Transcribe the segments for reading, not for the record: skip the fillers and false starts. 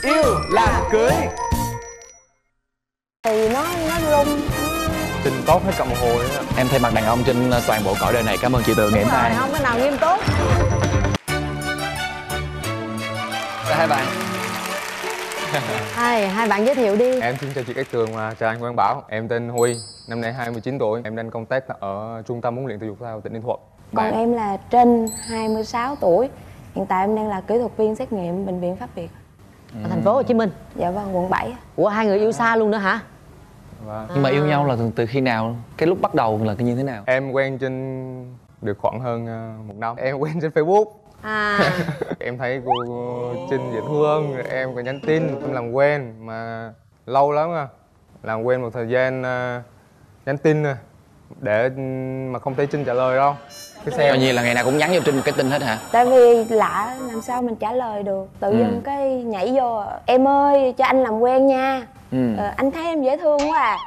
Yêu làm cưới. Thì nó rung. Trinh tốt hết cả một hồi á. Em thay mặt đàn ông trên toàn bộ cõi đời này cảm ơn chị Tường ngày hôm nay. Không có nào nghiêm túc. Hai bạn. Hai bạn giới thiệu đi. Em xin chào chị Cát Tường và chào anh Quang Bảo. Em tên Huy, năm nay 29 tuổi. Em đang công tác ở trung tâm huấn luyện thể dục thể thao tỉnh Ninh Thuận. Còn em là Trinh, 26 tuổi. Hiện tại em đang là kỹ thuật viên xét nghiệm bệnh viện Pháp Việt. Ở thành phố Hồ Chí Minh. Dạ vâng, quận 7. Ủa, hai người yêu xa luôn nữa hả? Và Nhưng mà yêu nhau là từ khi nào? Cái lúc bắt đầu là cái như thế nào? em quen Trinh được khoảng hơn 1 năm. Em quen trên Facebook. Em thấy cô Trinh dễ thương, em có nhắn tin, em làm quen mà lâu lắm à. Làm quen một thời gian nhắn tin để mà không thấy Trinh trả lời đâu. Coi như là ngày nào cũng nhắn cho Trinh một cái tin hết hả? Tại vì lạ, làm sao mình trả lời được. Tự dưng cái nhảy vô: em ơi, cho anh làm quen nha. Anh thấy em dễ thương quá à.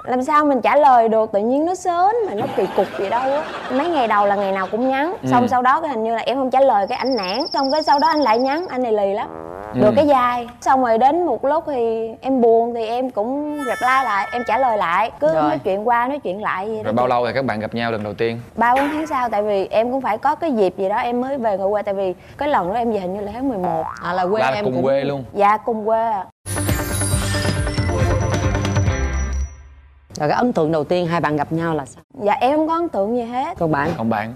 Làm sao mình trả lời được, tự nhiên nó sến mà nó kỳ cục gì đâu á. Mấy ngày đầu là ngày nào cũng nhắn. Xong sau đó cái hình như là em không trả lời, cái ảnh nản. Xong cái sau đó anh lại nhắn, anh này lì lắm. Được cái dai. Xong rồi đến một lúc thì em buồn thì em cũng reply lại, em trả lời lại. Cứ nói chuyện qua nói chuyện lại vậy đó. Rồi bao lâu rồi các bạn gặp nhau lần đầu tiên? 3-4 tháng sau, tại vì em cũng phải có cái dịp gì đó em mới về người quê. Tại vì cái lần đó em về hình như là tháng 11. Là quê Là em cùng cũng... quê luôn? Dạ cùng quê à. Rồi cái ấn tượng đầu tiên hai bạn gặp nhau là sao? Dạ em không có ấn tượng gì hết. Còn bạn? Còn bạn?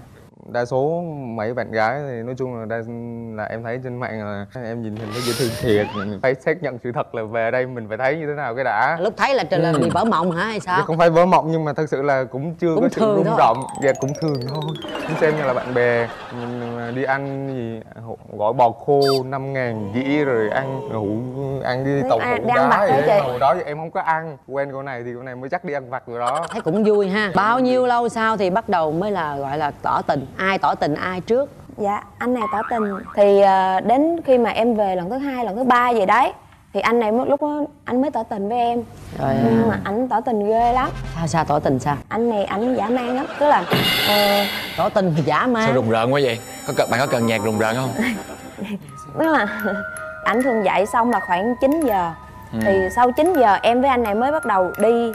Đa số mấy bạn gái thì nói chung là em thấy trên mạng là em nhìn hình thấy dễ thương thiệt. Phải xác nhận sự thật là về đây mình phải thấy như thế nào cái đã. Lúc thấy là trời là bị vỡ mộng hả hay sao? Không phải vỡ mộng nhưng mà thật sự là cũng chưa có sự rung động. Dạ cũng thường thôi. Cũng xem như là bạn bè. Mình đi ăn gì gói bò khô 5.000 dĩ rồi ăn đi tàu hũ đá vậy. Hồi đó thì em không có ăn. Quen cô này thì cô này mới chắc đi ăn vặt rồi đó. Thấy cũng vui ha. Bao nhiêu lâu sau thì bắt đầu mới là gọi là tỏ tình? Ai tỏ tình ai trước? Dạ anh này tỏ tình. Thì đến khi mà em về lần thứ 2, lần thứ 3 gì đấy thì anh này lúc đó anh mới tỏ tình với em. Rồi nhưng mà ảnh tỏ tình ghê lắm. Sao tỏ tình sao? Anh này ảnh dã man lắm. Tức là tỏ tình thì dã man. Sao rùng rợn quá vậy? Bạn có cần nhạc rùng rợn không? Tức là ảnh thường dậy xong là khoảng 9 giờ. Thì sau 9 giờ em với anh này mới bắt đầu đi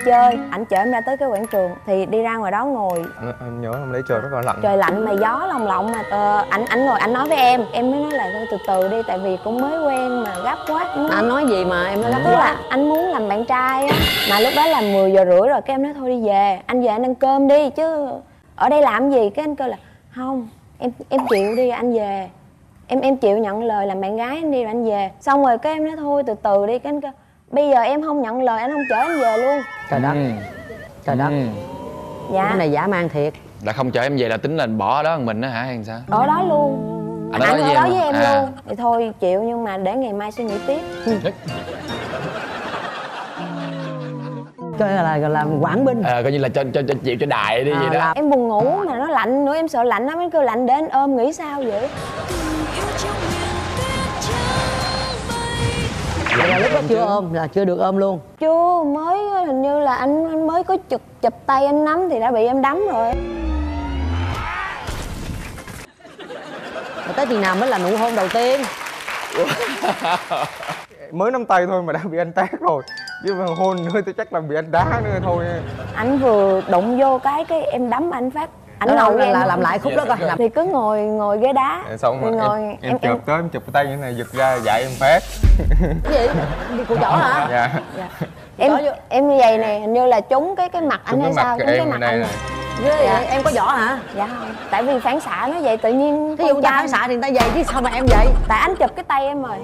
chơi. Ảnh chở em ra tới cái quảng trường thì đi ra ngoài đó ngồi. Em nhớ hôm đấy trời rất là lạnh. Trời lạnh mà gió lồng lộng mà anh ngồi anh nói với em mới nói là thôi từ từ đi, tại vì cũng mới quen mà gấp quá. Anh nói gì mà em nói gấp Tức quá? là anh muốn làm bạn trai á, mà lúc đó là 10 giờ rưỡi rồi. Cái em nói thôi đi về, anh về anh ăn cơm đi chứ ở đây làm gì. Cái anh kêu là không, em chịu đi anh về. Em chịu nhận lời làm bạn gái anh đi rồi anh về. Xong rồi cái em nói thôi từ từ đi. Cái anh kêu bây giờ em không nhận lời anh không chở anh về luôn. Trời đất. Trời đất. Dạ. Cái này dã man thiệt. Là không chở em về là tính là bỏ ở đó mình đó hả hay sao? Ở đó luôn. Anh ở đó với em à. luôn. Thì thôi chịu nhưng mà để ngày mai suy nghĩ tiếp. Coi là làm quản binh. Coi như là cho chịu cho đại đi vậy đó. Em buồn ngủ mà nó lạnh nữa, em sợ lạnh lắm. Em kêu lạnh để anh ôm, nghĩ sao vậy? Vậy là lúc đó chưa ôm, là chưa được ôm luôn? Chưa, mới hình như là anh mới có chụp tay anh nắm thì đã bị em đấm rồi. Rồi tới chừng nào mới là nụ hôn đầu tiên? Mới nắm tay thôi mà đã bị anh tát rồi. Chứ mà hôn nữa tôi chắc là bị anh đá nữa thôi. Anh vừa đụng vô cái em đấm anh phát. Anh ngồi là làm lại khúc đó coi. Thì cứ ngồi ghế đá. Xong rồi ngồi, em chụp tới, em chụp cái tay như thế này giật ra dạy em phát. Cái gì? Đi cụ chỏ hả? Dạ. Em như vậy này hình như là trúng cái mặt anh hay sao? Trúng cái mặt anh. Dạ. Em có võ hả? Dạ không. Tại vì phản xạ nó vậy tự nhiên. Thí dụ người ta phản xạ thì người ta vậy chứ sao mà em vậy? Tại anh chụp cái tay em rồi.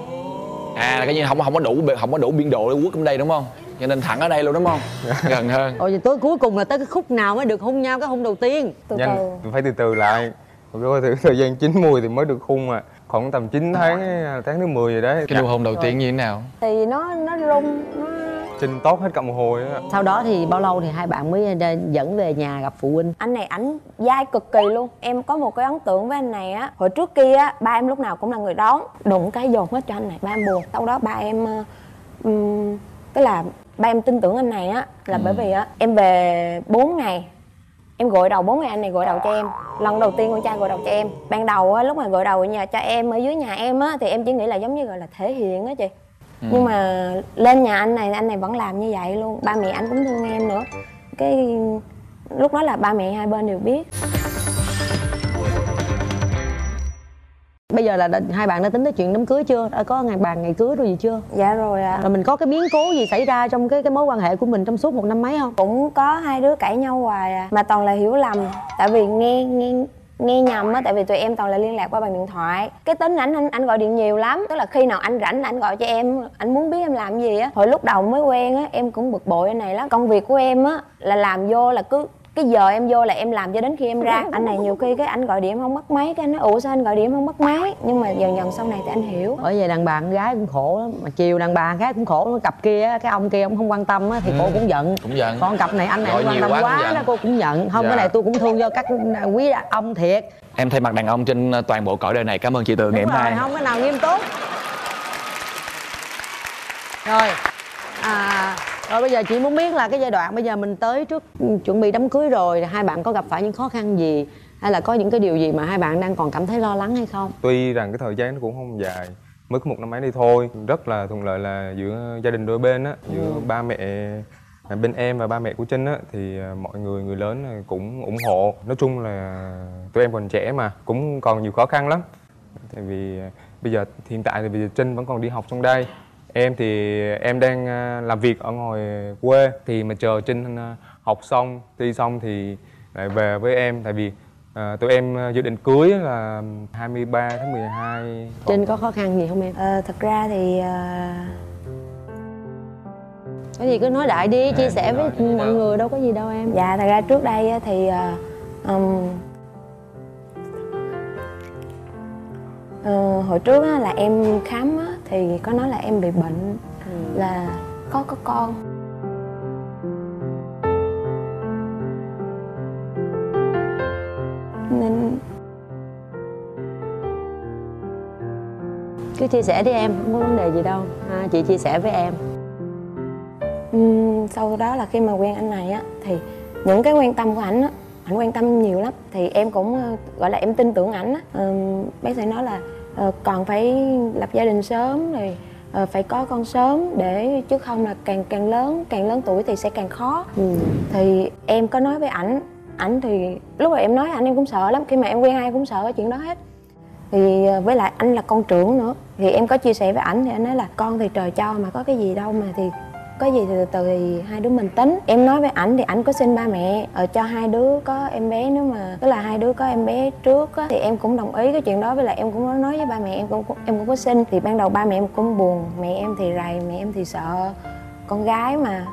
À là cái như không có đủ biên độ để quất ở đây đúng không? Cho nên thẳng ở đây luôn đúng không? Gần hơn. Rồi tới cuối cùng là tới cái khúc nào mới được hôn nhau, cái hôn đầu tiên? Từ từ. Phải từ từ lại. Rồi thời gian chín mùi thì mới được hôn mà. Khoảng tầm 9 tháng thứ 10 rồi đấy. Cái nụ hôn đầu tiên như thế nào? Thì nó rung, nó Trinh tốt hết cả một hồi á. Sau đó thì bao lâu thì hai bạn mới dẫn về nhà gặp phụ huynh? anh này ảnh dai cực kỳ luôn. Em có một cái ấn tượng với anh này á. Hồi trước kia á, ba em lúc nào cũng là người đón. Đụng cái dồn hết cho anh này, ba em buồn. Sau đó ba em tức là ba em tin tưởng anh này á là bởi vì á em về 4 ngày. Em gội đầu 4 ngày, anh này gội đầu cho em. lần đầu tiên con trai gội đầu cho em. Ban đầu á, lúc mà gội đầu ở nhà cho em ở dưới nhà em á thì em chỉ nghĩ là giống như gọi là thể hiện á chị. Nhưng mà lên nhà anh này vẫn làm như vậy luôn. Ba mẹ anh cũng thương em nữa. Cái lúc đó là ba mẹ hai bên đều biết. Bây giờ là hai bạn đã tính tới chuyện đám cưới chưa? Đã có ngày cưới rồi gì chưa? Dạ rồi ạ. Rồi mình có cái biến cố gì xảy ra trong cái mối quan hệ của mình trong suốt 1 năm mấy không? Cũng có hai đứa cãi nhau hoài à, mà toàn là hiểu lầm. Tại vì nghe nhầm á, tại vì tụi em toàn là liên lạc qua bằng điện thoại. Cái tính anh gọi điện nhiều lắm, tức là khi nào anh rảnh là anh gọi cho em, anh muốn biết em làm gì á. Hồi lúc đầu mới quen á, em cũng bực bội này lắm. Công việc của em á là làm vô là cứ cái giờ em vô là em làm cho đến khi em ra. Anh này nhiều khi cái anh gọi điện không bắt máy, cái anh nói ủa sao anh gọi điện không bắt máy. Nhưng mà dần dần sau này thì anh hiểu. Bởi vậy đàn bà con gái cũng khổ lắm, mà chiều đàn bà con gái cũng khổ. Cặp kia cái ông kia ông không quan tâm á thì cô cũng giận. Còn cặp này anh này không quan tâm quá đó cô cũng giận. Không, cái này tôi cũng thương cho các quý ông thiệt. Em thay mặt đàn ông trên toàn bộ cõi đời này cảm ơn chị Tường ngày hôm nay. Không có nào nghiêm túc. Rồi rồi bây giờ chị muốn biết là cái giai đoạn bây giờ mình tới trước chuẩn bị đám cưới rồi, hai bạn có gặp phải những khó khăn gì hay là có những cái điều gì mà hai bạn đang còn cảm thấy lo lắng hay không? Tuy rằng cái thời gian nó cũng không dài, mới có 1 năm mấy đi thôi, rất là thuận lợi là giữa gia đình đôi bên á, giữa ba mẹ bên em và ba mẹ của Trinh á thì mọi người lớn cũng ủng hộ. Nói chung là tụi em còn trẻ mà cũng còn nhiều khó khăn lắm. Tại vì bây giờ hiện tại thì bây giờ Trinh vẫn còn đi học trong đây. Em thì em đang làm việc ở ngoài quê, thì mà chờ Trinh học xong, thi xong thì lại về với em. Tại vì tụi em dự định cưới là 23 tháng 12. Trinh có khó khăn gì không em? Thật ra thì cái gì cứ nói đại đi, chia sẻ với mọi người, đâu có gì đâu em. Dạ, thật ra trước đây thì hồi trước á, là em khám á, thì có nói là em bị bệnh, là có con. Nên cứ chia sẻ đi em, không có vấn đề gì đâu. Chị chia sẻ với em. Sau đó là khi mà quen anh này á thì những cái quan tâm của ảnh á, ảnh quan tâm nhiều lắm, thì em cũng gọi là em tin tưởng ảnh á. Bác sĩ nói là còn phải lập gia đình sớm rồi, phải có con sớm, để chứ không là càng lớn tuổi thì sẽ càng khó. Thì em có nói với ảnh thì lúc mà em nói ảnh em cũng sợ lắm, khi mà em quen ai cũng sợ cái chuyện đó hết. Thì với lại anh là con trưởng nữa, thì em có chia sẻ với ảnh thì anh nói là con thì trời cho mà có cái gì đâu, mà thì có gì thì từ từ thì hai đứa mình tính. Em nói với ảnh thì ảnh có xin ba mẹ cho hai đứa có em bé, nếu mà tức là hai đứa có em bé trước á, thì em cũng đồng ý cái chuyện đó. Với lại em cũng nói với ba mẹ em cũng có xin. Thì ban đầu ba mẹ em cũng buồn, mẹ em thì rầy, mẹ em thì sợ con gái mà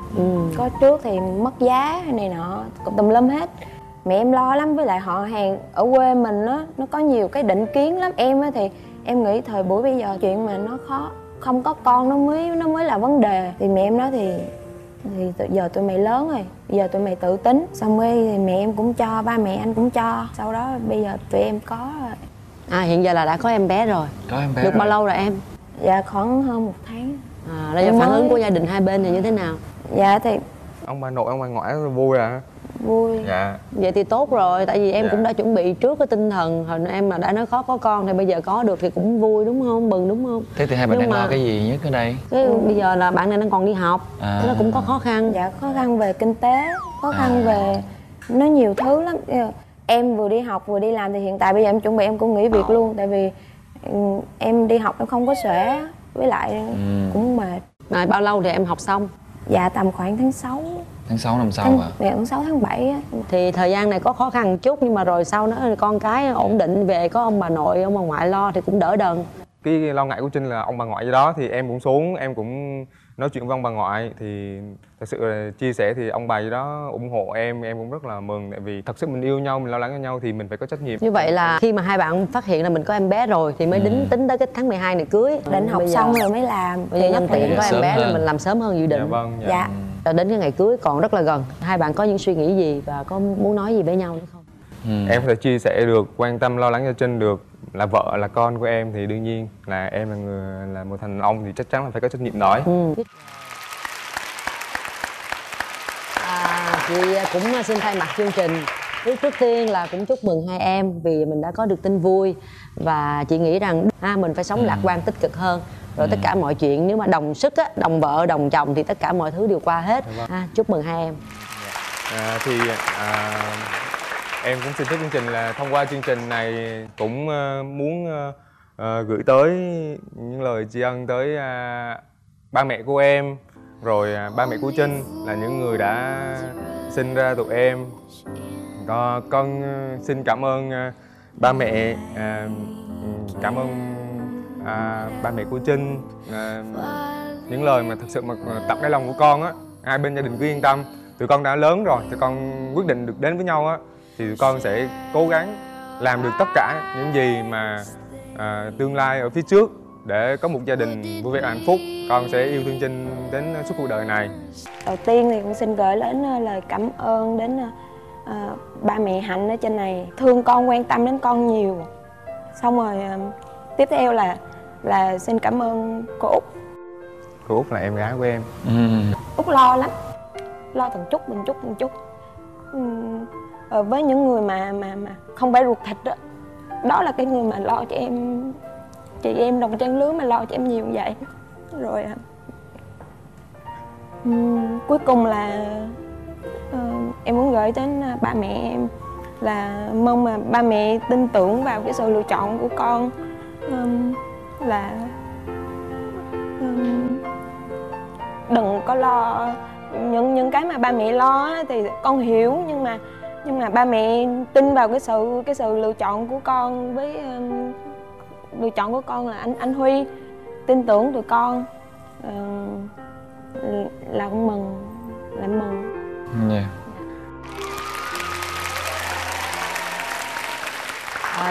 có trước thì mất giá hay này nọ tùm lum hết. Mẹ em lo lắm, với lại họ hàng ở quê mình á, nó có nhiều cái định kiến lắm. Em á thì em nghĩ thời buổi bây giờ chuyện mà nó khó, không có con nó mới là vấn đề. Thì mẹ em nói thì giờ tụi mày lớn rồi, giờ tụi mày tự tính. Xong rồi thì mẹ em cũng cho, ba mẹ anh cũng cho. Sau đó bây giờ tụi em có rồi. Hiện giờ là đã có em bé rồi. Có em bé được rồi. bao lâu rồi em? Dạ khoảng hơn 1 tháng. Là giờ phản ứng của gia đình hai bên thì như thế nào? Dạ thì Ông bà nội, ông bà ngoại vui à? vui. Dạ. Vậy thì tốt rồi, tại vì em Dạ. cũng đã chuẩn bị trước cái tinh thần. Hồi em mà đã nói khó có con thì bây giờ có được thì cũng vui đúng không? Mừng đúng không? Thế thì hai bạn Nhưng đang mà lo cái gì nhất ở đây? Bây giờ là bạn này đang còn đi học, thế nó cũng có khó khăn. Dạ, khó khăn về kinh tế, khó khăn về nó nhiều thứ lắm. Em vừa đi học vừa đi làm, thì hiện tại bây giờ em chuẩn bị em cũng nghỉ việc luôn. Tại vì em đi học em không có xuể, với lại cũng mệt. Rồi bao lâu thì em học xong? Dạ tầm khoảng tháng 6. Tháng 6 năm sau à? Dạ tháng 6 tháng 7 á. Thì thời gian này có khó khăn một chút, nhưng mà rồi sau đó con cái ổn định về, có ông bà nội ông bà ngoại lo thì cũng đỡ đần. Cái lo ngại của Trinh là ông bà ngoại gì đó, thì em cũng xuống, em cũng nói chuyện với ông bà ngoại. Thì thật sự là chia sẻ thì ông bà gì đó ủng hộ em cũng rất là mừng. Tại vì thật sự mình yêu nhau, mình lo lắng cho nhau thì mình phải có trách nhiệm. Như vậy là khi mà hai bạn phát hiện là mình có em bé rồi thì mới tính tới cái tháng 12 này cưới. Định học xong rồi mới làm. Bây giờ nhân tiện có em bé hơn. nên mình làm sớm hơn dự định. Dạ vâng. Dạ. Rồi đến cái ngày cưới còn rất là gần, hai bạn có những suy nghĩ gì và có muốn nói gì với nhau nữa không? Em có thể chia sẻ được, quan tâm lo lắng cho Trinh được. Là vợ là con của em thì đương nhiên là em là người, là một thằng ông thì chắc chắn là phải có trách nhiệm nói. Chị cũng xin thay mặt chương trình Trước tiên là cũng chúc mừng hai em vì mình đã có được tin vui. Và chị nghĩ rằng mình phải sống lạc quan tích cực hơn. Rồi tất cả mọi chuyện nếu mà đồng sức á, đồng vợ đồng chồng thì tất cả mọi thứ đều qua hết. Chúc mừng hai em. Em cũng xin phép chương trình là thông qua chương trình này cũng muốn gửi tới những lời tri ân tới ba mẹ của em, rồi ba mẹ của Trinh là những người đã sinh ra tụi em. Con xin cảm ơn ba mẹ, cảm ơn ba mẹ của Trinh. Những lời mà thật sự mà tập đáy lòng của con á, hai bên gia đình cứ yên tâm. Tụi con đã lớn rồi, tụi con quyết định được đến với nhau á, thì tụi con sẽ cố gắng làm được tất cả những gì mà tương lai ở phía trước để có một gia đình vui vẻ hạnh phúc. Con sẽ yêu thương Trinh đến suốt cuộc đời này. Đầu tiên thì con xin gửi đến lời cảm ơn đến ba mẹ Hạnh ở trên này, thương con, quan tâm đến con nhiều. Xong rồi tiếp theo là xin cảm ơn cô Út. Cô Út là em gái của em. Út lo lắm, lo từng chút. Với những người mà không phải ruột thịt đó, đó là cái người mà lo cho em, chị em đồng trang lứa mà lo cho em nhiều như vậy. Rồi cuối cùng là em muốn gửi đến ba mẹ em là mong mà ba mẹ tin tưởng vào cái sự lựa chọn của con, là đừng có lo những cái mà ba mẹ lo thì con hiểu, nhưng mà ba mẹ tin vào cái sự lựa chọn của con, với lựa chọn của con là anh Huy tin tưởng tụi con, là con mừng, là mừng. Yeah.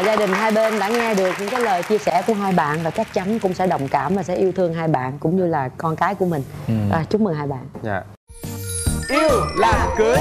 Gia đình hai bên đã nghe được những cái lời chia sẻ của hai bạn và chắc chắn cũng sẽ đồng cảm và sẽ yêu thương hai bạn cũng như là con cái của mình. Chúc mừng hai bạn. Dạ. Yêu làm cưới.